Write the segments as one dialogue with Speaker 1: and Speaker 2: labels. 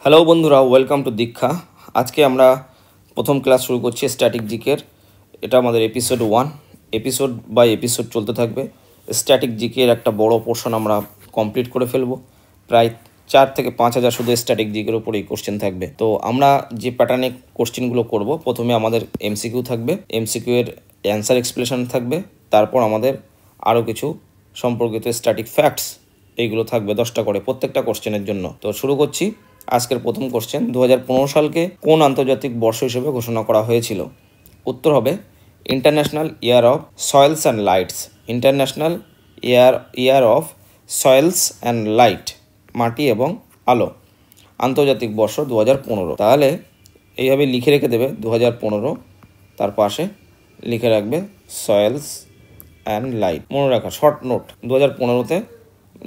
Speaker 1: Hello বন্ধুরা, welcome to দীক্ষা। আজকে আমরা প্রথম ক্লাস শুরু করছি স্ট্যাটিক জিকের। এটা আমাদের এপিসোড 1। এপিসোড বাই এপিসোড চলতে থাকবে। স্ট্যাটিক জিকের একটা বড় পোর্শন আমরা কমপ্লিট করে ফেলবো। প্রায় 4 থেকে 5 হাজার শুধু স্ট্যাটিক জিকের ওপরেই কোশ্চেন থাকবে। তো আমরা যে প্যাটার্নে কোশ্চেনগুলো করব, প্রথমে আমাদের এমসিকিউ থাকবে, এমসিকিউ এর অ্যান্সার এক্সপ্লেনেশন থাকবে, তারপর আমাদের আরও কিছু সম্পর্কিত স্ট্যাটিক ফ্যাক্টস এইগুলো থাকবে 10টা করে প্রত্যেকটা কোশ্চেনের জন্য। তো শুরু করছি। আজকের প্রথম কোশ্চেন, 2015 সালকে কোন আন্তর্জাতিক বর্ষ হিসেবে ঘোষণা করা হয়েছিল? উত্তর হবে international year of soil's and lights. International year of soil's and light, মাটি এবং আলো, আন্তর্জাতিক বর্ষ 2015। তাহলে এইভাবে লিখে রেখে দেবে 2015, তার পাশে লিখে রাখবে সয়েলস অ্যান্ড লাইট। মনে রাখা শর্ট নোট, 2015তে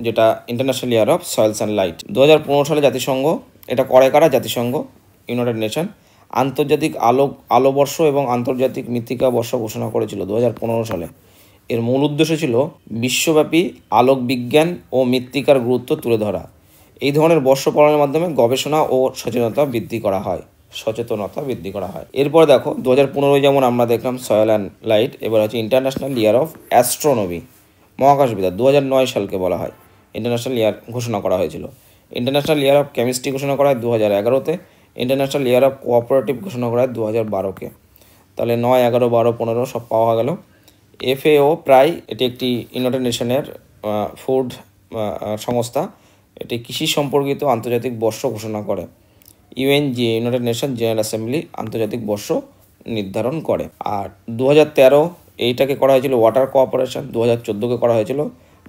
Speaker 1: যেটা international year of soil's and light. 2015 সালে জাতিসংঘ, এটা করে কারা? জাতিসংঘ, ইউনাইটেড নেশন, আন্তর্জাতিক আলোবর্ষ এবং আন্তর্জাতিক মৃত্তিকা বর্ষ ঘোষণা করেছিল 2015 সালে। এর মূল উদ্দেশ্য ছিল বিশ্বব্যাপী আলোক বিজ্ঞান ও মৃত্তিকার গুরুত্ব তুলে ধরা। এই ধরনের বর্ষ পালনের মাধ্যমে গবেষণা ও সচেতনতা বৃদ্ধি করা হয়। এরপর দেখো 2015 যেমন আমরা দেখলাম সয়েল অ্যান্ড লাইট, এবার হচ্ছে ইন্টারন্যাশনাল ইয়ার অফ অ্যাস্ট্রোনমি, মহাকাশবিদ্যা। 2009 সালকে বলা হয় ইন্টারন্যাশনাল ইয়ার ঘোষণা করা হয়েছিল। ইন্টারন্যাশনাল ইয়ার অফ কেমিস্ট্রি ঘোষণা করা হয় 2011-তে। ইন্টারন্যাশনাল ইয়ার অফ কোঅপারেটিভ ঘোষণা করা হয় 2012-কে। তাহলে 9, 11, 12, 15 সব পাওয়া গেল। FAO প্রায়, এটি একটি ইউনাইটেড নেশনের ফুড সংস্থা, এটি কৃষি সম্পর্কিত আন্তর্জাতিক বর্ষ ঘোষণা করে। UNGA, United nation general assembly, আন্তর্জাতিক বর্ষ নির্ধারণ করে। আর 2013 এইটাকে করা হয়েছিল ওয়াটার কোঅপারেশন, 2014-কে করা হয়েছিল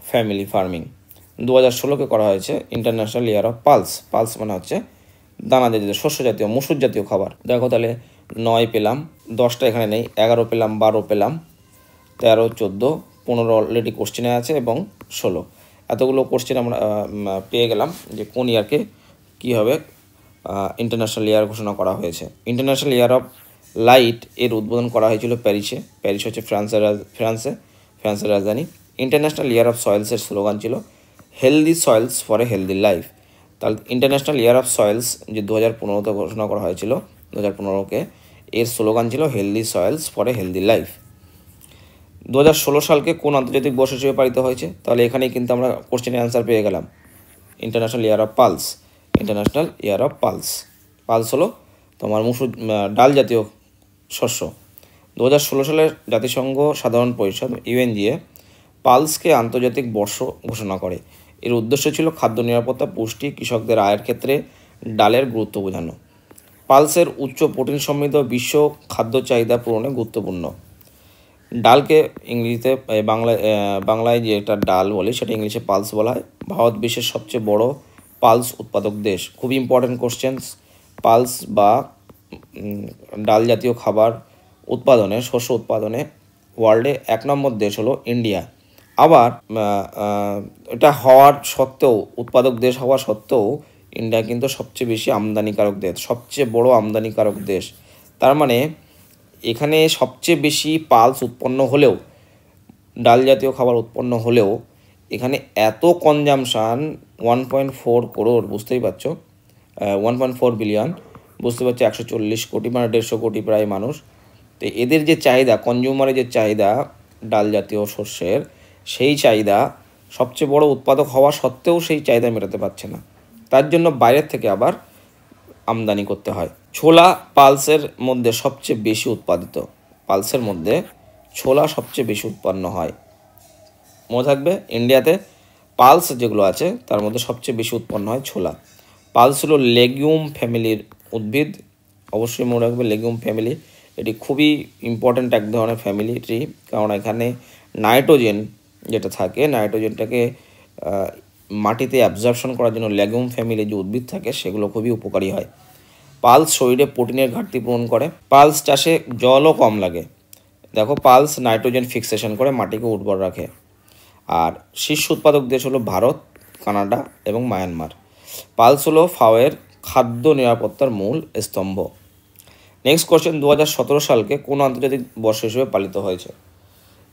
Speaker 1: ফ্যামিলি ফার্মিং, 2016-কে করা হয়েছে international year of pulse. Pulse মানে হচ্ছে দানা জাতীয়, শস্য জাতীয়, মসুর জাতীয় খাবার। দেখো তাহলে 9 পেলাম, 10টা এখানে নেই, 11 পেলাম, 12 পেলাম, 13, 14, 15 অলরেডি কোশ্চেনে আছে এবং 16। এতগুলো কোশ্চেন আমরা পেয়ে গেলাম যে কোন ইয়ারকে কী হবে ইন্টারন্যাশনাল ইয়ার ঘোষণা করা হয়েছে। ইন্টারন্যাশনাল ইয়ার অফ লাইট এর উদ্বোধন করা হয়েছিল প্যারিসে। প্যারিস হচ্ছে ফ্রান্সের রাজধানী। ইন্টারন্যাশনাল ইয়ার অফ সয়েলসের স্লোগান ছিল healthy soil's for a healthy life. তাহলে ইন্টারন্যাশনাল ইয়ার অফ সয়েলস যে 2015-তে ঘোষণা করা হয়েছিল, 2015-কে, এর স্লোগান ছিল healthy soil's for a healthy life. 2016 সালকে কোন আন্তর্জাতিক বর্ষ হিসেবে পালিত হয়েছে? তাহলে এখানেই কিন্তু আমরা কোশ্চেনের অ্যান্সার পেয়ে গেলাম, international year of pulse. International year of pulse, pulse হলো তোমার মসুর ডাল জাতীয় শস্য। 2016 সালের জাতিসংঘ সাধারণ পরিষদ UNGA পালসকে আন্তর্জাতিক বর্ষ ঘোষণা করে। এর উদ্দেশ্য ছিল খাদ্য নিরাপত্তা, পুষ্টি, কৃষকদের আয়ের ক্ষেত্রে ডালের গুরুত্ব বোঝানো। পালসের উচ্চ প্রোটিন সমৃদ্ধ বিশ্ব খাদ্য চাহিদা পূরণে গুরুত্বপূর্ণ। ডালকে ইংরেজিতে বাংলায় যে একটা ডাল বলে সেটা ইংলিশে পালস বলা হয়। ভারত বিশ্বের সবচেয়ে বড় পালস উৎপাদক দেশ। খুবই ইম্পর্টেন্ট কোশ্চেন্স। পালস বা ডাল জাতীয় খাবার উৎপাদনে, শস্য উৎপাদনে ওয়ার্ল্ডে 1 নম্বর দেশ হলো ইন্ডিয়া। আবার এটা হওয়ার সত্ত্বেও, উৎপাদক দেশ হওয়া সত্ত্বেও, ইন্ডিয়া কিন্তু সবচেয়ে বেশি আমদানিকারক দেশ, সবচেয়ে বড় আমদানিকারক দেশ। তার মানে এখানে সবচেয়ে বেশি পালস উৎপন্ন হলেও, ডাল জাতীয় খাবার উৎপন্ন হলেও, এখানে এত কনজামশান 1.4 করোড়, বুঝতেই পারছো, 1.4 বিলিয়ন, বুঝতে পারছো, 140 কোটি, মানে 150 কোটি প্রায় মানুষ। তো এদের যে চাহিদা, কনজিউমারের যে চাহিদা ডাল জাতীয় শস্যের, সেই চাহিদা সবচেয়ে বড় উৎপাদক হওয়া সত্ত্বেও সেই চাহিদা মেটাতে পারছে না। তার জন্য বাইরের থেকে আবার আমদানি করতে হয়। ছোলা পালসের মধ্যে সবচেয়ে বেশি উৎপাদিত। পালসের মধ্যে ছোলা সবচেয়ে বেশি উৎপন্ন হয়। মনে থাকবে, ইন্ডিয়াতে পালস যেগুলো আছে তার মধ্যে সবচেয়ে বেশি উৎপন্ন হয় ছোলা। পালস হলো লেগুম ফ্যামিলির উদ্ভিদ, অবশ্যই মনে রাখবে লেগুম ফ্যামিলি। এটি খুবই ইম্পর্ট্যান্ট এক ধরনের ফ্যামিলি ট্রি, কারণ এখানে নাইট্রোজেন যেটা থাকে, নাইট্রোজেনটাকে মাটিতে অ্যাবজর্পশন করার জন্য লেগুম ফ্যামিলি যে উদ্ভিদ থাকে সেগুলো খুবই উপকারী হয়। পালস শরীরে প্রোটিনের ঘাটতি পূরণ করে। পালস চাষে জলও কম লাগে। দেখো, পালস নাইট্রোজেন ফিক্সেশন করে মাটিকে উর্বর রাখে। আর শীর্ষ উৎপাদক দেশ হলো ভারত, কানাডা এবং মায়ানমার। পালস হলো ফাওয়ের খাদ্য নিরাপত্তার মূল স্তম্ভ। নেক্সট কোশ্চেন, 2017 সালকে কোন আন্তর্জাতিক বর্ষ হিসেবে পালিত হয়েছে?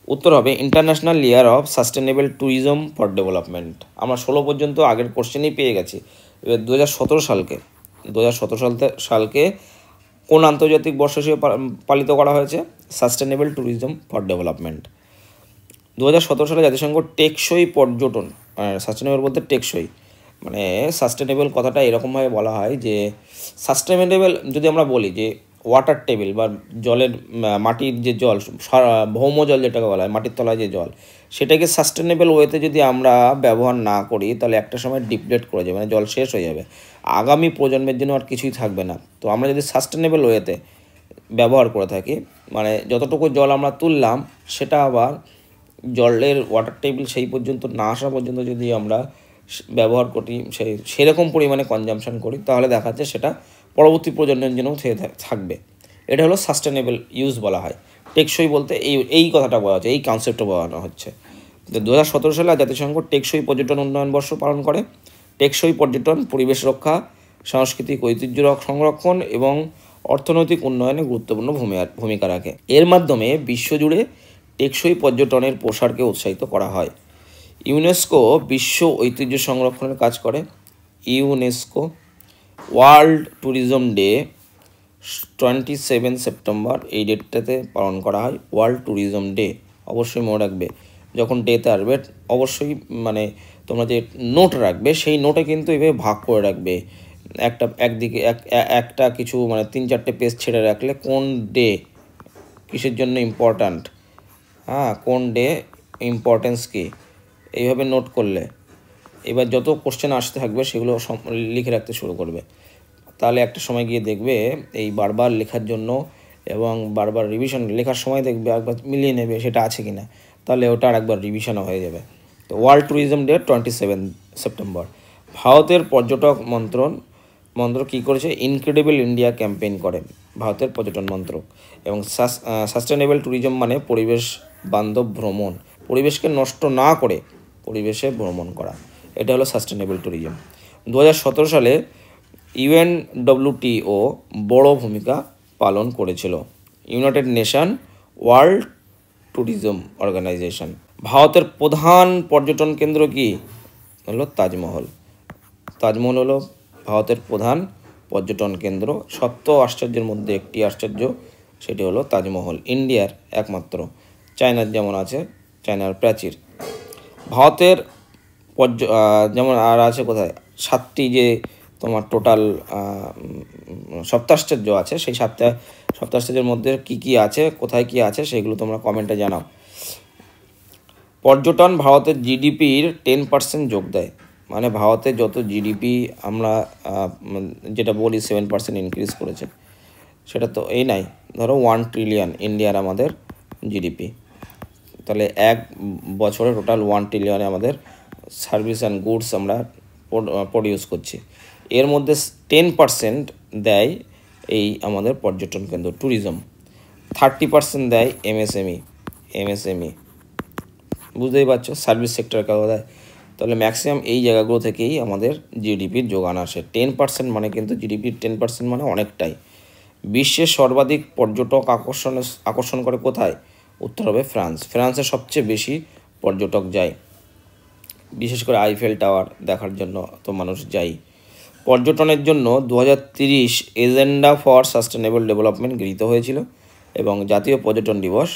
Speaker 1: উত্তর হবে international year of sustainable tourism for development. আমরা 16 পর্যন্ত আগের কোশ্চেনই পেয়ে গেছি। এবার 2017 সালকে সালকে কোন আন্তর্জাতিক বর্ষ হিসেবে পালিত করা হয়েছে? Sustainable tourism for development. 2017 সালে জাতিসংঘ টেকসই পর্যটন, সাস্টেনেবল বলতে টেকসই, মানে সাস্টেনেবল কথাটা এরকমভাবে বলা হয় যে সাস্টেনেবল যদি আমরা বলি যে ওয়াটার টেবিল বা জলের মাটির যে জল, ভৌম জল যেটাকে বলা হয়, মাটির তলায় যে জল, সেটাকে সাস্টেনেবল ওয়েতে যদি আমরা ব্যবহার না করি তাহলে একটা সময় ডিপ্লেট করে যাবে, মানে জল শেষ হয়ে যাবে, আগামী প্রজন্মের জন্য আর কিছুই থাকবে না। তো আমরা যদি সাস্টেনেবল ওয়েতে ব্যবহার করে থাকি, মানে যতটুকু জল আমরা তুললাম সেটা আবার জলের ওয়াটার টেবিল সেই পর্যন্ত না আসা পর্যন্ত যদি আমরা ব্যবহার করি, সেরকম পরিমাণে কনজামশন করি, তাহলে দেখা যাচ্ছে সেটা পরবর্তী প্রজন্মের জন্য থাকবে। এটা হলো সাস্টেনেবল ইউজ বলা হয়। টেকসই বলতে এই কথাটা বলা হচ্ছে, এই কনসেপ্টটা বলানো হচ্ছে। 2017 সালে জাতিসংঘ টেকসই পর্যটন উন্নয়ন বর্ষ পালন করে। টেকসই পর্যটন পরিবেশ রক্ষা, সাংস্কৃতিক ঐতিহ্য সংরক্ষণ এবং অর্থনৈতিক উন্নয়নে গুরুত্বপূর্ণ ভূমিকা রাখে। এর মাধ্যমে বিশ্বজুড়ে টেকসই পর্যটনের প্রসারকে উৎসাহিত করা হয়। ইউনেস্কো বিশ্ব ঐতিহ্য সংরক্ষণের কাজ করে। UNESCO world tourism day 27 September এই ডেটটাতে পালন করা হয়। ওয়ার্ল্ড ট্যুরিজম ডে অবশ্যই মনে রাখবে, যখন ডেতে আসবে অবশ্যই মানে তোমরা যে নোট রাখবে সেই নোটে কিন্তু এভাবে ভাগ করে রাখবে। একদিকে একটা কিছু মানে 3-4টে পেজ ছেড়ে রাখলে কোন ডে কিসের জন্য ইম্পর্ট্যান্ট, কোন ডে ইম্পর্টেন্স কী, এইভাবে নোট করলে এবার যত কোশ্চেন আসতে থাকবে সেগুলো লিখে রাখতে শুরু করবে। তাহলে একটা সময় গিয়ে দেখবে এই বারবার লেখার জন্য এবং বারবার রিভিশন লেখার সময় দেখবে একবার মিলিয়ে নেবে সেটা আছে কি না, তাহলে ওটা আর একবার রিভিশনও হয়ে যাবে। তো ওয়ার্ল্ড ট্যুরিজম ডে 27 সেপ্টেম্বর। ভারতের পর্যটক মন্ত্রক কী করেছে? ইনক্রেডিবল ইন্ডিয়া ক্যাম্পেইন করে ভারতের পর্যটন মন্ত্রক। এবং সাস্টেনেবল ট্যুরিজম মানে পরিবেশ বান্ধব ভ্রমণ, পরিবেশকে নষ্ট না করে পরিবেশে ভ্রমণ করা, এটা হলো সাস্টেনেবল ট্যুরিজম। 2017 সালে UNWTO বড় ভূমিকা পালন করেছিল। United Nation World Tourism Organization. ভারতের প্রধান পর্যটন কেন্দ্র কি? হলো তাজমহল। তাজমহল হলো ভারতের প্রধান পর্যটন কেন্দ্র। 7 আশ্চর্যের মধ্যে একটি আশ্চর্য, সেটি হলো তাজমহল, ইন্ডিয়ার একমাত্র। চায়নার যেমন আছে চায়নার প্রাচীর। ভারতের যেমন আর আছে কোথায় 7টি যে তোমার টোটাল সপ্তাশ্চর্য আছে, সেই সপ্তাশ্চর্যের মধ্যে কি কি আছে, কোথায় কি আছে, সেগুলো তোমরা কমেন্টে জানাও। পর্যটন ভারতের জিডিপির 10% যোগ দেয়, মানে ভারতে যত জিডিপি আমরা যেটা বলি 7% ইনক্রিজ করেছে, সেটা তো এই নাই, ধরো 1 ট্রিলিয়ন ইন্ডিয়ার আমাদের জিডিপি, তাহলে এক বছরে টোটাল 1 ট্রিলিয়নে আমাদের সার্ভিস অ্যান্ড গুডস আমরা প্রডিউস করছি। এর মধ্যে 10% দেয় এই আমাদের পর্যটন কেন্দ্র ট্যুরিজম, 30% দেয় এমএসএমই, বুঝতেই পারছো, সার্ভিস সেক্টর কাউকে দেয়। তাহলে ম্যাক্সিমাম এই জায়গাগুলো থেকেই আমাদের জিডিপির যোগান আসে। 10% মানে কিন্তু জিডিপির 10% মানে অনেকটাই। বিশ্বের সর্বাধিক পর্যটক আকর্ষণ করে কোথায়? উত্তর হবে ফ্রান্স। ফ্রান্সে সবচেয়ে বেশি পর্যটক যায়, বিশেষ করে আইফেল টাওয়ার দেখার জন্য তো মানুষ যায়। পর্যটনের জন্য 2030 এজেন্ডা ফর সাস্টেনেবল ডেভেলপমেন্ট গৃহীত হয়েছিল এবং জাতীয় পর্যটন দিবস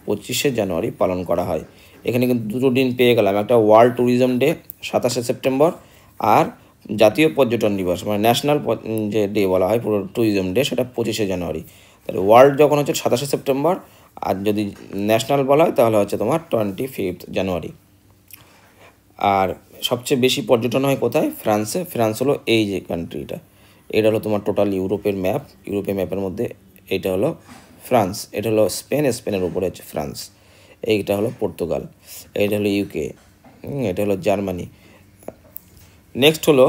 Speaker 1: 25শে জানুয়ারি পালন করা হয়। এখানে কিন্তু দুটো দিন পেয়ে গেলাম, একটা ওয়ার্ল্ড ট্যুরিজম ডে 27শে সেপ্টেম্বর, আর জাতীয় পর্যটন দিবস মানে ন্যাশনাল যে ডে বলা হয় পুরো ট্যুরিজম ডে, সেটা 25শে জানুয়ারি। তাহলে ওয়ার্ল্ড যখন হচ্ছে 27শে সেপ্টেম্বর, আর যদি ন্যাশনাল বলা হয় তাহলে হচ্ছে তোমার 25 জানুয়ারি। আর সবচেয়ে বেশি পর্যটন হয় কোথায়? ফ্রান্সে। ফ্রান্স হলো এই যে কান্ট্রিটা, এটা হলো তোমার টোটাল ইউরোপের ম্যাপ, ইউরোপের ম্যাপের মধ্যে এইটা হলো ফ্রান্স, এটা হলো স্পেন, স্পেনের উপরে হচ্ছে ফ্রান্স, এইটা হলো পর্তুগাল, এইটা হলো ইউকে, এটা হলো জার্মানি। নেক্সট হলো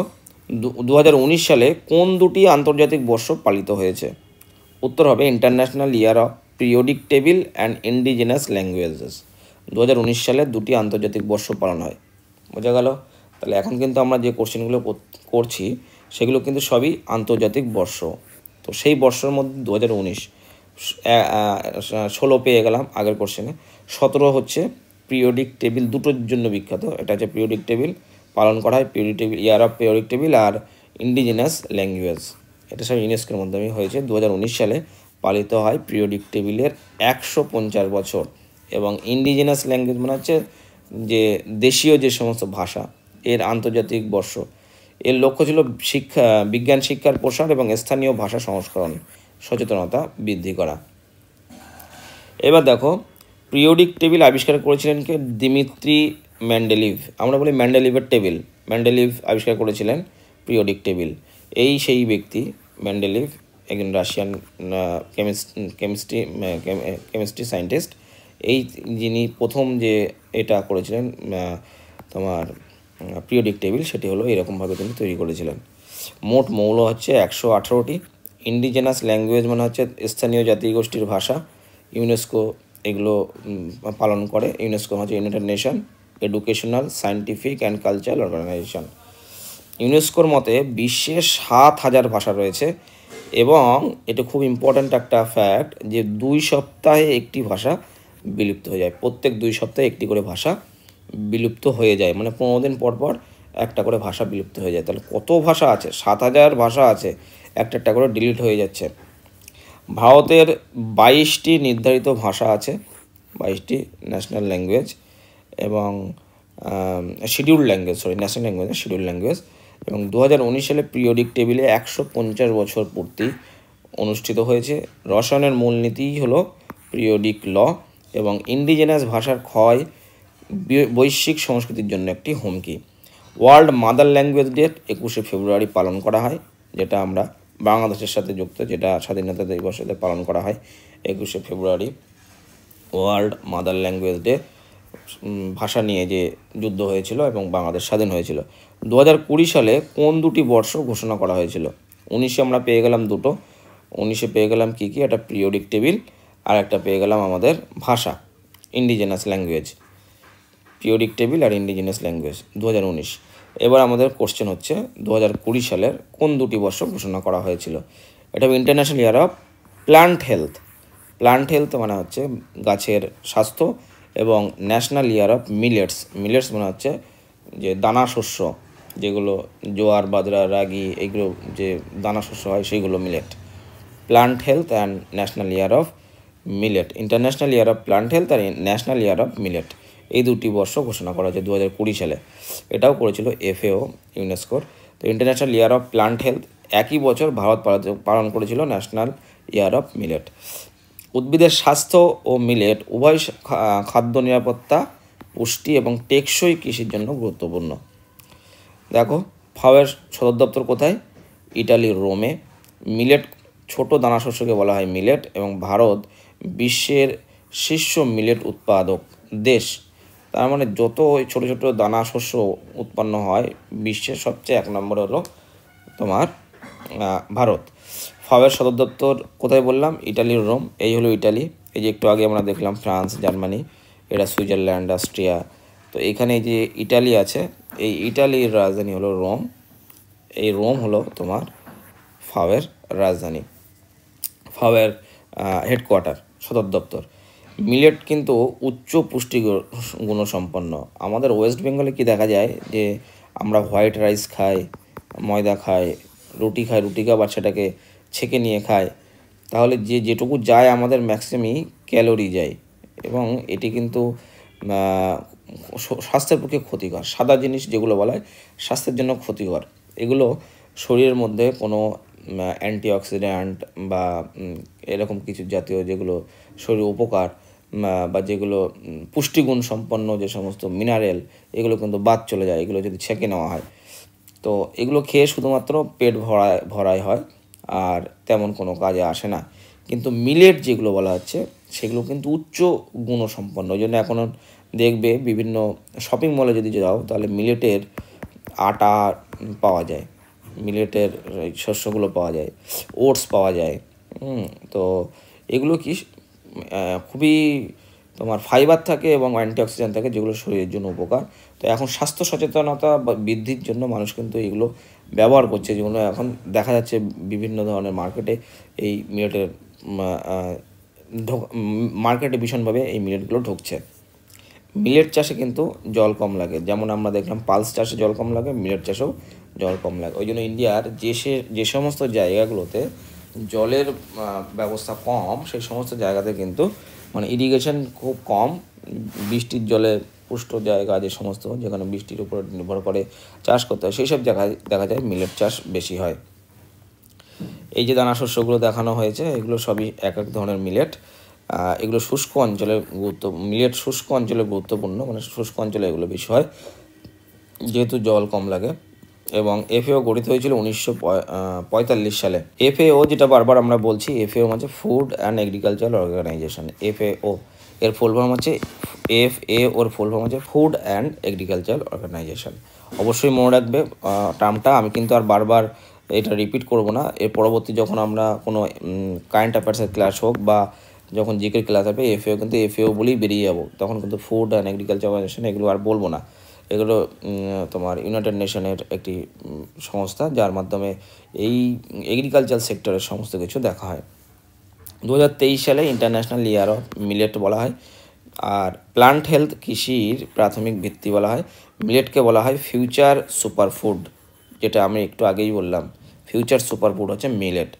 Speaker 1: 2019 সালে কোন দুটি আন্তর্জাতিক বর্ষ পালিত হয়েছে? উত্তর হবে international year of periodic table and indigenous languages. 2019 সালে দুটি আন্তর্জাতিক বর্ষ পালন হয়, বোঝা গেল? তাহলে এখন কিন্তু আমরা যে কোশ্চেনগুলো করছি সেগুলো কিন্তু সবই আন্তর্জাতিক বর্ষ। তো সেই বর্ষের মধ্যে 2019 16 পেয়ে গেলাম আগের কোশ্চেনে, 17 হচ্ছে পিরিয়ডিক টেবিল, দুটোর জন্য বিখ্যাত। এটা হচ্ছে পিরিয়ডিক টেবিল পালন করা হয়, periodic table, year of periodic table আর ইন্ডিজিনাস ল্যাঙ্গুয়েজ। এটা সব ইউনেস্কোর মাধ্যমে হয়েছে। 2019 সালে পালিত হয় পিরিয়ডিক টেবিলের 150 বছর। এবং ইন্ডিজিনাস ল্যাঙ্গুয়েজ মানে হচ্ছে যে দেশীয় যে সমস্ত ভাষা, এর আন্তর্জাতিক বর্ষ। এর লক্ষ্য ছিল বিজ্ঞান শিক্ষার প্রসার এবং স্থানীয় ভাষা সংস্করণ সচেতনতা বৃদ্ধি করা। এবার দেখো, পিরিয়ডিক টেবিল আবিষ্কার করেছিলেন কে? Dmitry Mendeleev. আমরা বলি মেন্ডেলিভের টেবিল। মেন্ডেলিভ আবিষ্কার করেছিলেন পিরিয়ডিক টেবিল। এই সেই ব্যক্তি মেন্ডেলিভ, একজন রাশিয়ান কেমিস্ট্রি সায়েন্টিস্ট। এই যিনি প্রথম যে এটা করেছিলেন তোমার পিরিয়ডিক টেবিল, সেটি হলো এরকমভাবে তিনি তৈরি করেছিলেন। মোট মৌল হচ্ছে 118টি। ইন্ডিজেনাস ল্যাঙ্গুয়েজ মানে হচ্ছে স্থানীয় জাতিগোষ্ঠীর ভাষা। ইউনেস্কো এগুলো পালন করে। ইউনেস্কো হচ্ছে United Nation Educational, Scientific and Cultural Organization. ইউনেস্কোর মতে বিশ্বে 7,000 ভাষা রয়েছে এবং এটা খুব ইম্পর্ট্যান্ট একটা ফ্যাক্ট যে 2 সপ্তাহে একটি ভাষা বিলুপ্ত হয়ে যায়। প্রত্যেক 2 সপ্তাহে একটি করে ভাষা বিলুপ্ত হয়ে যায়, মানে 15 দিন পর পর একটা করে ভাষা বিলুপ্ত হয়ে যায়। তাহলে কত ভাষা আছে? 7,000 ভাষা আছে, একটা একটা করে ডিলিট হয়ে যাচ্ছে। ভারতের 22টি নির্ধারিত ভাষা আছে, 22টি ন্যাশনাল ল্যাঙ্গুয়েজ এবং scheduled language, national language scheduled language. এবং 2019 সালে পিরিয়ডিক টেবিলে 150 বছর পূর্তি অনুষ্ঠিত হয়েছে। রসায়নের মূলনীতিই হলো পিরিয়ডিক ল এবং ইন্ডিজেনাস ভাষার ক্ষয় বৈশ্বিক সংস্কৃতির জন্য একটি হুমকি। ওয়ার্ল্ড মাদার ল্যাঙ্গুয়েজ ডে 21শে ফেব্রুয়ারি পালন করা হয়, যেটা আমরা বাংলাদেশের সাথে যুক্ত, যেটা স্বাধীনতা দিবসের পালন করা হয় 21শে ফেব্রুয়ারি। ওয়ার্ল্ড মাদার ল্যাঙ্গুয়েজ ডে, ভাষা নিয়ে যে যুদ্ধ হয়েছিল এবং বাংলাদেশ স্বাধীন হয়েছিল। 2020 সালে কোন দুটি বর্ষ ঘোষণা করা হয়েছিল? 19-এ আমরা পেয়ে গেলাম দুটো। 19-এ পেয়ে গেলাম কী কী? একটা পিরিয়ডিক টেবিল, আর একটা পেয়ে গেলাম আমাদের ভাষা, ইন্ডিজেনাস ল্যাঙ্গুয়েজ। পিরিয়ডিক টেবিল আর ইন্ডিজেনাস ল্যাঙ্গুয়েজ 2019। এবার আমাদের কোশ্চেন হচ্ছে 2020 সালের কোন দুটি বর্ষ ঘোষণা করা হয়েছিল? এটা international year of plant health. Plant health মানে হচ্ছে গাছের স্বাস্থ্য, এবং national year of millets. Millets মানে হচ্ছে যে দানা শস্য, যেগুলো জোয়ার, বাজরা, রাগি, এগুলো যে দানা শস্য হয় সেইগুলো millet. Plant health and national year of millet. International year of plant health আর ন্যাশনাল ইয়ার অফ মিলেট, এই দুটি বর্ষ ঘোষণা করা হয়েছে 2020 সালে। এটাও করেছিল FAO, ইউনেস্কোর। তো international year of plant health একই বছর ভারত পালন করেছিল ন্যাশনাল ইয়ার অফ মিলেট। উদ্ভিদের স্বাস্থ্য ও মিলেট উভয় খাদ্য নিরাপত্তা, পুষ্টি এবং টেকসই কৃষির জন্য গুরুত্বপূর্ণ। দেখো, ফাওয়ের সদর দপ্তর কোথায়? ইটালির রোমে। মিলেট ছোট দানাশস্যকে বলা হয় মিলেট, এবং ভারত বিশ্বের শীর্ষ মিলেট উৎপাদক দেশ। তার মানে যত ছোটো ছোটো দানা শস্য উৎপন্ন হয়, বিশ্বের সবচেয়ে 1 নম্বরে হলো তোমার ভারত। ফাওয়ের সদর দপ্তর কোথায় বললাম? ইটালির রোম। এই হলো ইটালি। এই যে একটু আগে আমরা দেখলাম ফ্রান্স, জার্মানি, এটা সুইজারল্যান্ড, অস্ট্রিয়া। তো এখানে যে ইটালি আছে, এই ইটালির রাজধানী হলো রোম। এই রোম হলো তোমার ফাওয়ের রাজধানী, ফাওয়ের হেডকোয়ার্টার, সদর দপ্তর। মিলেট কিন্তু উচ্চ পুষ্টি গুণসম্পন্ন। আমাদের ওয়েস্ট বেঙ্গলে কি দেখা যায় যে আমরা হোয়াইট রাইস খাই, ময়দা খাই, রুটি খাই, রুটি আবার সেটাকে ছেঁকে নিয়ে খাই। তাহলে যেটুকু যায় আমাদের ম্যাক্সিমামই ক্যালোরি যায়, এবং এটি কিন্তু স্বাস্থ্যের পক্ষে ক্ষতিকর। সাদা জিনিস যেগুলো বলা হয় স্বাস্থ্যের জন্য ক্ষতিকর, এগুলো শরীরের মধ্যে কোনো অ্যান্টিঅক্সিডেন্ট বা এরকম কিছু জাতীয় যেগুলো শরীর উপকার বা যেগুলো পুষ্টিগুণ সম্পন্ন যে সমস্ত মিনারেল, এগুলো কিন্তু বাদ চলে যায় এগুলো যদি ছেঁকে নেওয়া হয়। তো এগুলো খেয়ে শুধুমাত্র পেট ভরাই হয়, আর তেমন কোনো কাজে আসে না। কিন্তু মিলেট যেগুলো বলা হচ্ছে সেগুলো কিন্তু উচ্চ গুণসম্পন্ন। ওই জন্য এখন দেখবে বিভিন্ন শপিং মলে যদি যাও, তাহলে মিলেটের আটা পাওয়া যায়, মিলেটের শস্যগুলো পাওয়া যায়, ওটস পাওয়া যায়। তো এগুলো কি খুবই তোমার ফাইবার থাকে এবং অ্যান্টিঅক্সিডেন্ট থাকে, যেগুলো শরীরের জন্য উপকার। তো এখন স্বাস্থ্য সচেতনতা বা বৃদ্ধির জন্য মানুষ কিন্তু এগুলো ব্যবহার করছে, যেগুলো এখন দেখা যাচ্ছে বিভিন্ন ধরনের মার্কেটে এই মিলেটের মার্কেটে ভীষণভাবে এই মিলেটগুলো ঢুকছে। মিলেট চাষে কিন্তু জল কম লাগে, যেমন আমরা দেখলাম পালস চাষে জল কম লাগে, মিলেট চাষেও জল কম লাগে। ওই জন্য ইন্ডিয়ার যে সমস্ত জায়গাগুলোতে জলের ব্যবস্থা কম, সেই সমস্ত জায়গাতে কিন্তু মানে ইরিগেশন খুব কম, বৃষ্টির জলে পুষ্ট জায়গা যে সমস্ত, যেখানে বৃষ্টির উপর নির্ভর করে চাষ করতে হয়, সেই সব জায়গায় দেখা যায় মিলেট চাষ বেশি হয়। এই যে দানা শস্যগুলো দেখানো হয়েছে, এগুলো সবই এক এক ধরনের মিলেট। এগুলো শুষ্ক অঞ্চলে মিলেট শুষ্ক অঞ্চলে গুরুত্বপূর্ণ, মানে শুষ্ক অঞ্চলে এগুলো বেশি হয় যেহেতু জল কম লাগে। এবং এফএও গঠিত হয়েছিল 1945 সালে। এফএও যেটা বারবার আমরা বলছি, এফএও মানে food and agriculture organization. FAO এর ফুল ফর্ম হচ্ছে ওর ফুল ফর্ম হচ্ছে ফুড অ্যান্ড এগ্রিকালচার অর্গানাইজেশন। অবশ্যই মনে রাখবে টার্মটা, আমি কিন্তু আর বারবার এটা রিপিট করব না। এর পরবর্তী যখন আমরা কোনো কারেন্ট অ্যাফেয়ার্সের ক্লাস হোক বা যখন জিকের ক্লাস হবে, এফএও কিন্তু এফএও বলেই বেরিয়ে যাবো, তখন কিন্তু ফুড অ্যান্ড এগ্রিকালচার অর্গানাইজেশন এগুলো আর বলবো না। এগুলো তোমার ইউনাইটেড নেশনের একটি সংস্থা, যার মাধ্যমে এই এগ্রিকালচার সেক্টরের সমস্ত কিছু দেখা হয়। 2023 সালে ইন্টারন্যাশনাল ইয়ার অফ মিলেট বলা হয়। আর প্লান্ট হেলথ কৃষির প্রাথমিক ভিত্তি বলা হয়। মিলেটকে বলা হয় ফিউচার সুপারফুড, যেটা আমি একটু আগেই বললাম। ফিউচার সুপারফুড হচ্ছে মিলেট।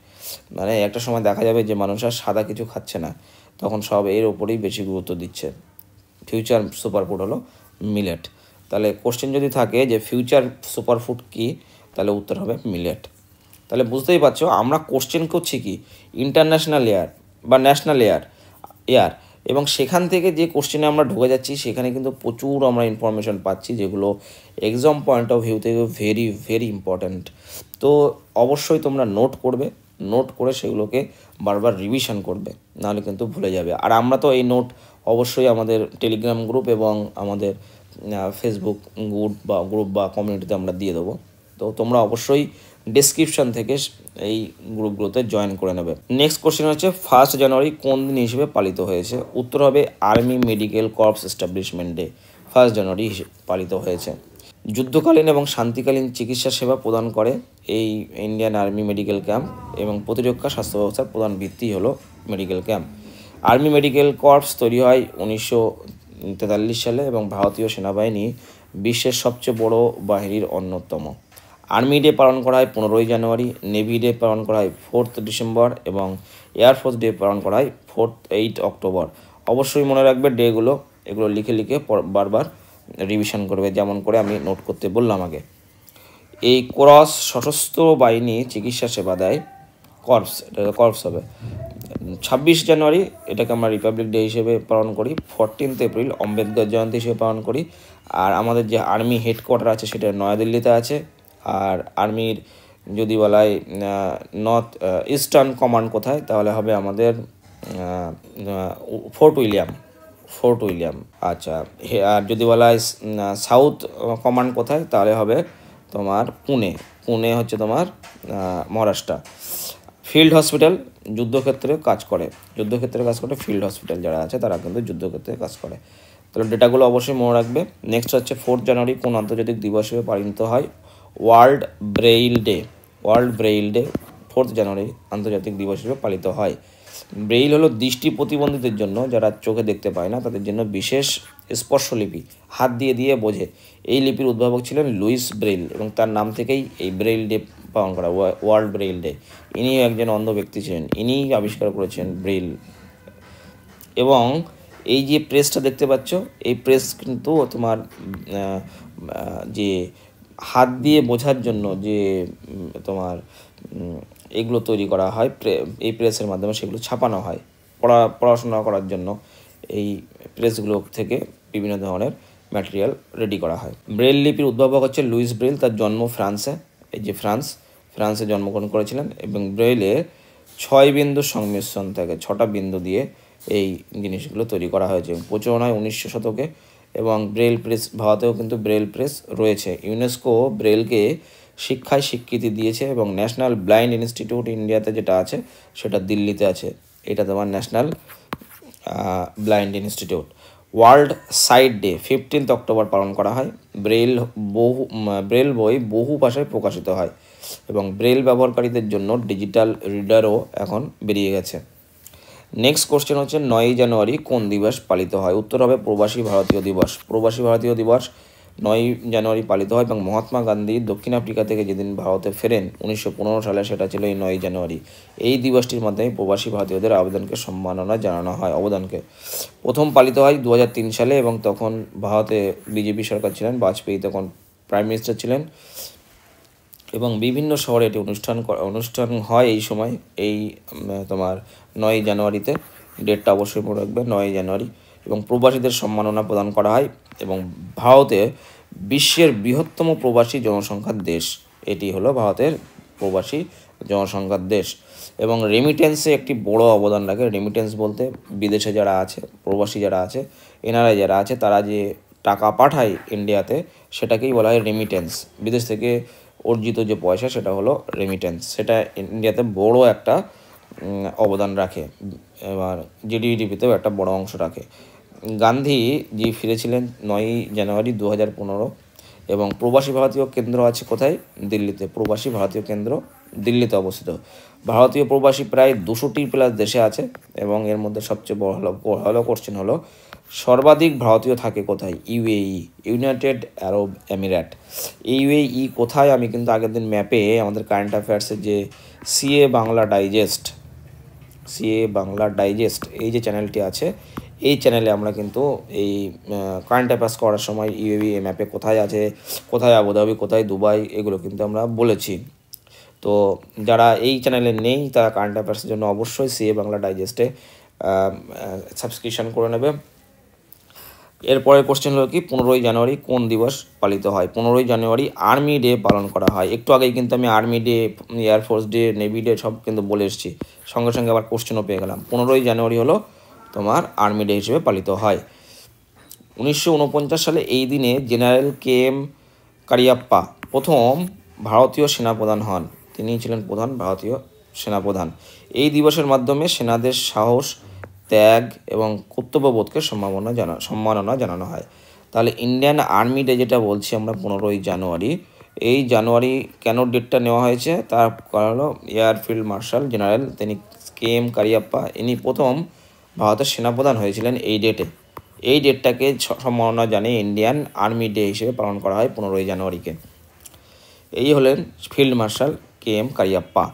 Speaker 1: মানে একটা সময় দেখা যাবে যে মানুষ আর সাদা কিছু খাচ্ছে না, তখন সব এর ওপরেই বেশি গুরুত্ব দিচ্ছে। ফিউচার সুপারফুড হলো মিলেট। তাহলে কোশ্চেন যদি থাকে যে ফিউচার সুপারফুড কী, তাহলে উত্তর হবে মিলেট। তাহলে বুঝতেই পারছো আমরা কোশ্চেন করছি কি ইন্টারন্যাশনাল এয়ার বা ন্যাশনাল এয়ার, এবং সেখান থেকে যে কোশ্চেনে আমরা ঢুকে যাচ্ছি সেখানে কিন্তু প্রচুর আমরা ইনফরমেশন পাচ্ছি, যেগুলো এক্সাম পয়েন্ট অফ ভিউ থেকে ভেরি ভেরি ইম্পর্ট্যান্ট। তো অবশ্যই তোমরা নোট করবে, নোট করে সেগুলোকে বারবার রিভিশন করবে, নাহলে কিন্তু ভুলে যাবে। আর আমরা তো এই নোট অবশ্যই আমাদের টেলিগ্রাম গ্রুপ এবং আমাদের ফেসবুক গ্রুপ বা কমিউনিটিতে আমরা দিয়ে দেবো। তো তোমরা অবশ্যই ডেসক্রিপশান থেকে এই গ্রুপগুলোতে জয়েন করে নেবে। নেক্সট কোশ্চেন হচ্ছে 1 জানুয়ারি কোন দিন হিসেবে পালিত হয়েছে? উত্তর হবে army medical corps establishment day. 1 জানুয়ারি পালিত হয়েছে। যুদ্ধকালীন এবং শান্তিকালীন চিকিৎসা সেবা প্রদান করে এই ইন্ডিয়ান আর্মি মেডিকেল ক্যাম্প, এবং প্রতিরক্ষা স্বাস্থ্য ব্যবস্থার প্রধান ভিত্তি হলো medical camp. Army medical corps তৈরি হয় 1943 সালে, এবং ভারতীয় সেনাবাহিনী বিশ্বের সবচেয়ে বড় বাহিনীর অন্যতম। আর্মি ডে পালন করা হয় 15 জানুয়ারি, নেভি ডে পালন করা হয় 4 ডিসেম্বর, এবং এয়ারফোর্স ডে পালন করা হয় 8 অক্টোবর। অবশ্যই মনে রাখবে ডেগুলো, এগুলো লিখে লিখে বারবার রিভিশন করবে, যেমন করে আমি নোট করতে বললাম আগে। এই ক্রস সশস্ত্র বাহিনী চিকিৎসা সেবা দেয়, কর্পস হবে। 26 জানুয়ারি এটাকে আমরা রিপাবলিক ডে হিসেবে পালন করি। 14 এপ্রিল আম্বেদকর জয়ন্তী হিসেবে পালন করি। আর আমাদের যে আর্মি হেডকোয়ার্টার আছে সেটা নয়াদিল্লিতে আছে। আর আর্মির যদি বলা হয় নর্থ ইস্টার্ন কমান্ড কোথায়, তাহলে হবে আমাদের ফোর্ট উইলিয়াম। আচ্ছা, আর যদি বলা হয় সাউথ কমান্ড কোথায়, তাহলে হবে তোমার পুনে হচ্ছে তোমার মহারাষ্ট্র। ফিল্ড হসপিটাল যুদ্ধক্ষেত্রে কাজ করে ফিল্ড হসপিটাল যারা আছে তারা কিন্তু যুদ্ধক্ষেত্রে কাজ করে। তাহলে ডেটাগুলো অবশ্যই মনে রাখবে। নেক্সট হচ্ছে 4 জানুয়ারি কোন আন্তর্জাতিক দিবস হিসেবে পালিত হয়? World Braille day. 4 জানুয়ারি আন্তর্জাতিক দিবস হিসেবে পালিত হয়। ব্রেইল হলো দৃষ্টি প্রতিবন্ধীদের জন্য, যারা চোখে দেখতে পায় না, তাদের জন্য বিশেষ স্পর্শলিপি, হাত দিয়ে দিয়ে বোঝে। এই লিপির উদ্ভাবক ছিলেন লুইস ব্রেইল, এবং তার নাম থেকেই এই ব্রেইল ডে পালন করা, ওয়ার্ল্ড ব্রেইল ডে। ইনি একজন অন্ধ ব্যক্তি ছিলেন, ইনিই আবিষ্কার করেছেন ব্রেইল। এবং এই যে প্রেসটা দেখতে পাচ্ছ, এই প্রেস কিন্তু তোমার যে হাত দিয়ে বোঝার জন্য যে তোমার এগুলো তৈরি করা হয়, এই প্রেসের মাধ্যমে সেগুলো ছাপানো হয় পড়াশোনা করার জন্য। এই প্রেসগুলো থেকে বিভিন্ন ধরনের ম্যাটেরিয়াল রেডি করা হয়। ব্রেল লিপির উদ্ভাবক হচ্ছে লুইস ব্রেইল, তার জন্ম ফ্রান্সে। এই যে ফ্রান্সে জন্মগ্রহণ করেছিলেন, এবং ব্রেইলে 6 বিন্দুর সংমিশ্রণ থেকে 6টা বিন্দু দিয়ে এই জিনিসগুলো তৈরি করা হয়েছে। প্রচলন হয় 1900 শতকে, এবং ব্রেল প্রেস ভারতেও কিন্তু ব্রেল প্রেস রয়েছে। ইউনেস্কো ব্রেলকে শিক্ষায় স্বীকৃতি দিয়েছে, এবং ন্যাশনাল ব্লাইন্ড ইনস্টিটিউট ইন্ডিয়াতে যেটা আছে সেটা দিল্লিতে আছে। এটা তোমার national blind institute. World sight day 15 October পালন করা হয়। ব্রেল বই বহু ভাষায় প্রকাশিত হয়, এবং ব্রেল ব্যবহারকারীদের জন্য ডিজিটাল রিডারও এখন বেরিয়ে গেছে। নেক্সট কোশ্চেন হচ্ছে 9 জানুয়ারি কোন দিবস পালিত হয়? উত্তর হবে প্রবাসী ভারতীয় দিবস। 9 জানুয়ারি পালিত হয় এবং মহাত্মা গান্ধী দক্ষিণ আফ্রিকা থেকে যেদিন ভারতে ফেরেন 1915 সালে, সেটা ছিল এই 9 জানুয়ারি। এই দিবসটির মাধ্যমে প্রবাসী ভারতীয়দের অবদানকে সম্মাননা জানানো হয়। প্রথম পালিত হয় 2003 সালে এবং তখন ভারতে বিজেপি সরকার ছিলেন, বাজপেয়ী তখন প্রাইম মিনিস্টার ছিলেন এবং বিভিন্ন শহরে এটি অনুষ্ঠান হয় এই সময়। এই তোমার 9 জানুয়ারিতে, ডেটটা অবশ্যই মনে রাখবে, 9 জানুয়ারি, এবং প্রবাসীদের সম্মাননা প্রদান করা হয়। এবং ভারতে বিশ্বের বৃহত্তম প্রবাসী জনসংখ্যার দেশ, এটি হলো ভারতের প্রবাসী জনসংখ্যার দেশ। এবং রেমিটেন্সে একটি বড় অবদান রাখে। রেমিটেন্স বলতে বিদেশে যারা আছে, প্রবাসী যারা আছে, এনআরআই যারা আছে, তারা যে টাকা পাঠায় ইন্ডিয়াতে, সেটাকেই বলা হয় রেমিটেন্স। বিদেশ থেকে অর্জিত যে পয়সা, সেটা হলো রেমিটেন্স। সেটা ইন্ডিয়াতে বড় একটা অবদান রাখে, এবার জিডিপিতেও একটা বড় অংশ রাখে। গান্ধীজি ফিরেছিলেন 9 জানুয়ারি 2015 এবং প্রবাসী ভারতীয় কেন্দ্র আছে কোথায়? দিল্লিতে। প্রবাসী ভারতীয় কেন্দ্র দিল্লিতে অবস্থিত। ভারতীয় প্রবাসী প্রায় 200টির প্লাস দেশে আছে এবং এর মধ্যে সবচেয়ে ভালো কোশ্চেন হলো সর্বাধিক ভারতীয় থাকে কোথায়? ইউএই, ইউনাইটেড আরব এমিরেট। ইউএই কোথায়? আমি কিন্তু আগের দিন ম্যাপে আমাদের কারেন্ট অ্যাফেয়ার্সের যে সিএ বাংলা ডাইজেস্ট এই যে চ্যানেলটি আছে, এই চ্যানেলে আমরা কিন্তু এই কারেন্ট অ্যাফেয়ার্স করার সময় ইউএই ম্যাপে কোথায় আছে, কোথায় আবুধাবি, কোথায় দুবাই, এগুলো কিন্তু আমরা বলেছি। তো যারা এই চ্যানেলে নেই, তারা কারেন্ট অ্যাফেয়ার্সের জন্য অবশ্যই সিএ বাংলা ডাইজেস্টে সাবস্ক্রিপশন করে নেবে। এরপরের কোশ্চেন হলো কি, 15ই জানুয়ারি কোন দিবস পালিত হয়? 15ই জানুয়ারি আর্মি ডে পালন করা হয়। একটু আগেই কিন্তু আমি army day, air force day, navy day সব কিন্তু বলে এসেছি, সঙ্গে সঙ্গে আবার কোশ্চেনও পেয়ে গেলাম। 15ই জানুয়ারি হলো তোমার আর্মি ডে হিসেবে পালিত হয়। 1949 সালে এই দিনে জেনারেল KM কারিয়াপ্পা প্রথম ভারতীয় সেনাপ্রধান হন। তিনি ছিলেন প্রধান ভারতীয় সেনাপ্রধান। এই দিবসের মাধ্যমে সেনাদের সাহস, ত্যাগ এবং কর্তব্যবোধকে সম্মাননা জানানো হয়। তাহলে ইন্ডিয়ান আর্মি ডে যেটা বলছি আমরা 15ই জানুয়ারি, এই জানুয়ারি কেন ডেটটা নেওয়া হয়েছে তার কারণ হলো এয়ার ফিল্ড মার্শাল জেনারেল তিনি KM কারিয়াপ্পা, ইনি প্রথম ভারতের সেনাপ্রধান হয়েছিলেন এই ডেটে। এই ডেটটাকে সম্মাননা জানিয়ে ইন্ডিয়ান আর্মি ডে হিসেবে পালন করা হয় 15ই জানুয়ারিকে। এই হলেন ফিল্ড মার্শাল KM কারিয়াপ্পা।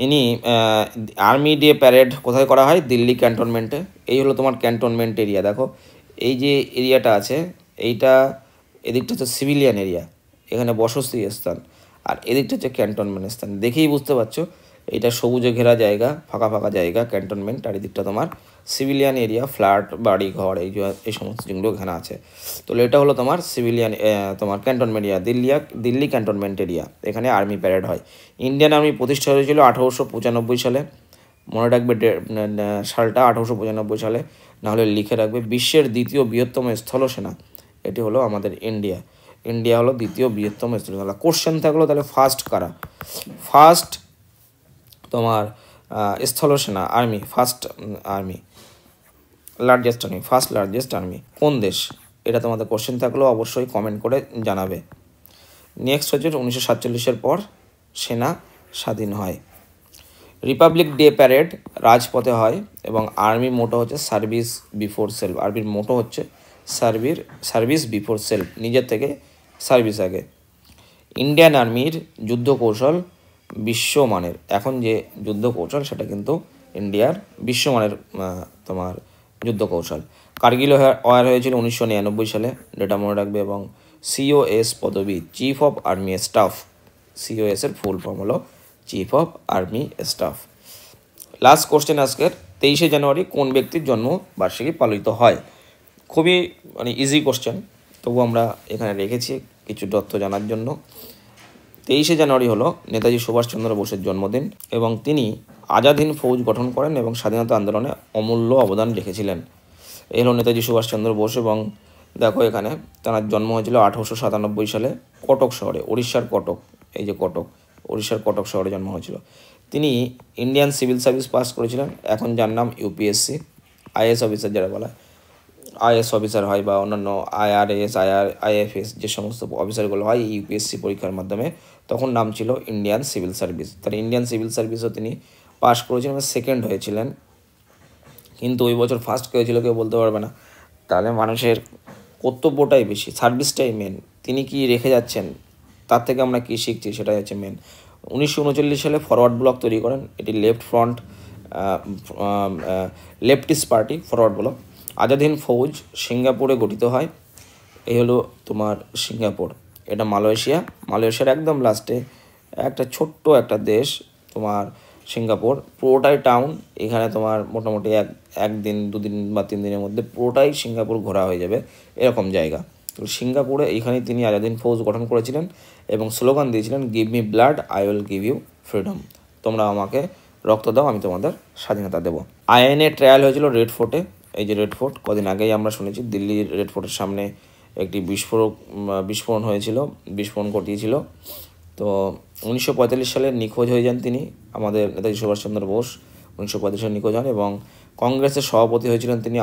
Speaker 1: ইনি আর্মি ডে প্যারেড কোথায় করা হয়? দিল্লি ক্যান্টনমেন্টে। এই হলো তোমার ক্যান্টনমেন্ট এরিয়া। দেখো এই যে এরিয়াটা আছে, এইটা, এদিকটা হচ্ছে সিভিলিয়ান এরিয়া, এখানে বসতি স্থান, আর এদিকটা হচ্ছে ক্যান্টনমেন্ট স্থান। দেখেই বুঝতে পারছো এটা সবুজে ঘেরা জায়গা, ফাঁকা ফাঁকা জায়গা ক্যান্টনমেন্ট, আর এদিকটা তোমার সিভিলিয়ান এরিয়া, ফ্ল্যাট, বাড়ি ঘর, এই সমস্ত জিনিসগুলো এখানে আছে। তো এটা হলো তোমার সিভিলিয়ান তোমার cantonment area, Delhi cantonment area. এখানে আর্মি প্যারেড হয়। ইন্ডিয়ান আর্মি প্রতিষ্ঠা হয়েছিল 1895 সালে। মনে রাখবে সালটা 1895 সালে, নাহলে লিখে রাখবে। বিশ্বের দ্বিতীয় বৃহত্তম স্থলসেনা এটি হলো আমাদের ইন্ডিয়া হলো দ্বিতীয় বৃহত্তম স্থলসেনা। কোশ্চেন থাকলো তাহলে ফার্স্ট কারা? ফার্স্ট তোমার স্থলসেনা আর্মি, ফার্স্ট লার্জেস্ট আর্মি কোন দেশ? এটা তোমাদের কোশ্চেন থাকলেও অবশ্যই কমেন্ট করে জানাবে। নেক্সট হচ্ছে 1947-এর পর সেনা স্বাধীন হয়। রিপাবলিক ডে প্যারেড রাজপথে হয় এবং আর্মি মোটো হচ্ছে সার্ভিস বিফোর সেলফ। আর্মির মোটো হচ্ছে সার্ভিস বিফোর সেলফ, নিজের থেকে সার্ভিস আগে। ইন্ডিয়ান আর্মির যুদ্ধ কৌশল বিশ্বমানের। এখন যে যুদ্ধ কৌশল সেটা কিন্তু ইন্ডিয়ার বিশ্বমানের তোমার যুদ্ধ কৌশল। কার্গিল ওয়ার হয়েছিল 1999 সালে, ডেটা মনে রাখবে। এবং COS পদবি chief of army staff, COS এর ফুল ফর্ম হলো chief of army staff. Last question আজকের, 23শে জানুয়ারি কোন ব্যক্তির জন্মবার্ষিকী পালিত হয়? খুবই ইজি কোশ্চেন, তবু আমরা এখানে রেখেছি কিছু তথ্য জানার জন্য। 23শে জানুয়ারি হলো নেতাজি সুভাষচন্দ্র বোসের জন্মদিন এবং তিনি আজাদ হিন্দ ফৌজ গঠন করেন এবং স্বাধীনতা আন্দোলনে অমূল্য অবদান রেখেছিলেন। এই হলো নেতাজি সুভাষচন্দ্র বোস। এবং দেখো এখানে তার জন্ম হয়েছিল 1897 সালে কটক শহরে, উড়িষ্যার কটক, এই যে কটক, উড়িষ্যার কটক শহরে জন্ম হয়েছিল। তিনি ইন্ডিয়ান সিভিল সার্ভিস পাস করেছিলেন, এখন যার নাম UPSC, IAS অফিসার যারা বলা, IAS অফিসার হয় বা অন্যান্য IRS, IFS যে সমস্ত অফিসারগুলো হয় UPSC পরীক্ষার মাধ্যমে, তখন নাম ছিল ইন্ডিয়ান সিভিল সার্ভিস। তার ইন্ডিয়ান সিভিল সার্ভিসও তিনি পাস করেছিলেন, সেকেন্ড হয়েছিলেন। কিন্তু ওই বছর ফার্স্ট হয়েছিল কেউ বলতে পারবে না। তাহলে মানুষের কর্তব্যটাই বেশি, সার্ভিসটাই মেন। তিনি কি রেখে যাচ্ছেন, তার থেকে আমরা কী শিখছি, সেটাই হচ্ছে মেন। 1939 সালে ফরওয়ার্ড ব্লক তৈরি করেন, এটি left front leftist party Forward Bloc. Azad Hind Fauj সিঙ্গাপুরে গঠিত হয়। এই হলো তোমার সিঙ্গাপুর, এটা মালয়েশিয়ার একদম লাস্টে একটা ছোট্ট একটা দেশ তোমার সিঙ্গাপুর, পুরোটাই টাউন। এখানে তোমার মোটামুটি একদিন 2 দিন বা 3 দিনের মধ্যে পুরোটাই সিঙ্গাপুর ঘোরা হয়ে যাবে, এরকম জায়গা। তো সিঙ্গাপুরে এইখানেই তিনি আজাদ হিন্দ ফৌজ গঠন করেছিলেন এবং স্লোগান দিয়েছিলেন, give me blood, I will give you freedom. তোমরা আমাকে রক্ত দাও, আমি তোমাদের স্বাধীনতা দেবো। আইএনএ ট্রায়াল হয়েছিল রেড ফোর্টে। এই যে রেড ফোর্ট, কদিন আগেই আমরা শুনেছি দিল্লির রেড ফোর্টের সামনে একটি বিস্ফোরণ হয়েছিল, বিস্ফোরণ ঘটিয়েছিল। তো 1945 সালে নিখোঁজ হয়ে যান তিনি, আমাদের নেতাজি সুভাষচন্দ্র বোস 1935 সালে নিখোঁজ হন এবং কংগ্রেসের সভাপতি হয়েছিলেন তিনি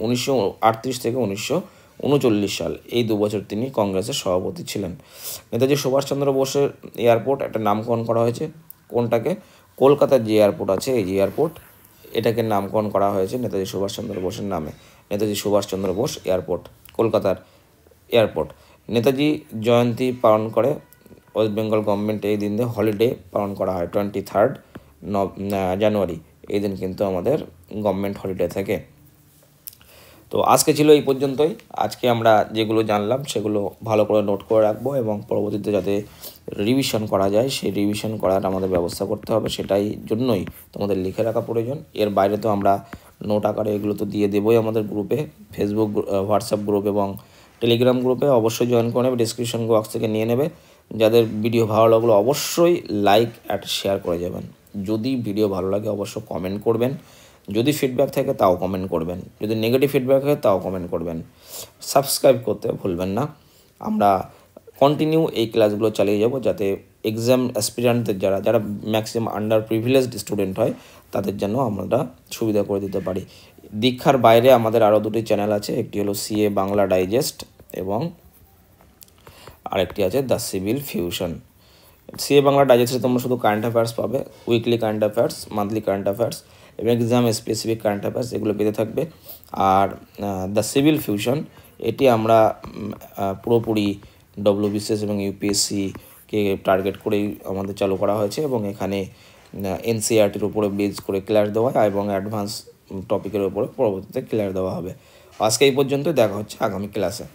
Speaker 1: 1938 থেকে 1939 সাল, এই 2 বছর তিনি কংগ্রেসের সভাপতি ছিলেন। নেতাজি সুভাষচন্দ্র বোসের এয়ারপোর্ট একটা নামকরণ করা হয়েছে, কোনটাকে? কলকাতার যে এয়ারপোর্ট আছে, এই যে এয়ারপোর্ট, এটাকে নামকরণ করা হয়েছে নেতাজি সুভাষচন্দ্র বোসের নামে, নেতাজি সুভাষচন্দ্র বোস এয়ারপোর্ট, কলকাতার এয়ারপোর্ট। নেতাজি জয়ন্তী পালন করে ওয়েস্ট বেঙ্গল গভর্নমেন্ট, এই দিন হলিডে পালন করা হয় 23 জানুয়ারি, এই দিন কিন্তু আমাদের গভর্নমেন্ট হলিডে থাকে। তো আজকে ছিল এই পর্যন্তই। আজকে আমরা যেগুলো জানলাম সেগুলো ভালো করে নোট করে রাখবো এবং পরবর্তীতে যাতে রিভিশন করা যায়, সেই রিভিশন করার আমাদের ব্যবস্থা করতে হবে, সেটাই জন্যই তোমাদের লিখে রাখা প্রয়োজন। এর বাইরে তো আমরা নোট আকারে এগুলো তো দিয়ে দেবোই আমাদের গ্রুপে, ফেসবুক, হোয়াটসঅ্যাপ গ্রুপ এবং টেলিগ্রাম গ্রুপে। অবশ্যই জয়েন করে নেবে, ডিসক্রিপশন বক্স থেকে নিয়ে নেবে। যাদের ভিডিও ভালো লাগলো অবশ্যই লাইক অ্যান্ড শেয়ার করে যাবেন। যদি ভিডিও ভালো লাগে অবশ্যই কমেন্ট করবেন, যদি ফিডব্যাক থাকে তাও কমেন্ট করবেন, যদি নেগেটিভ ফিডব্যাক হয় তাও কমেন্ট করবেন। সাবস্ক্রাইব করতে ভুলবেন না। আমরা কন্টিনিউ এই ক্লাসগুলো চালিয়ে যাব, যাতে এক্সাম অ্যাসপিরেন্টদের যারা ম্যাক্সিমাম আন্ডার প্রিভিলেজড স্টুডেন্ট হয় তাদের জন্য আমরা সুবিধা করে দিতে পারি। দীক্ষার বাইরে আমাদের আরও 2টি চ্যানেল আছে, একটি হলো সিএ বাংলা ডাইজেস্ট এবং আরেকটি আছে the civil fusion. CA Bangla ডাইজেস্টে তোমরা শুধু কারেন্ট অ্যাফেয়ার্স পাবে, weekly current affairs, monthly current affairs এবং এক্সাম স্পেসিফিক কারেন্ট অ্যাফেয়ার্স, এগুলো পেতে থাকবে। আর দ্য সিভিল ফিউশন, এটি আমরা পুরোপুরি ডব্লিউবিসিএস এবং ইউপিএসসিকে টার্গেট করেই আমাদের চালু করা হয়েছে এবং এখানে এনসিইআরটির উপরে বেস করে ক্লাস দেওয়া হয় এবং অ্যাডভান্স টপিকের উপরে পরবর্তীতে ক্লাস দেওয়া হবে। আজকে এই পর্যন্ত, দেখা হচ্ছে আগামী ক্লাসে।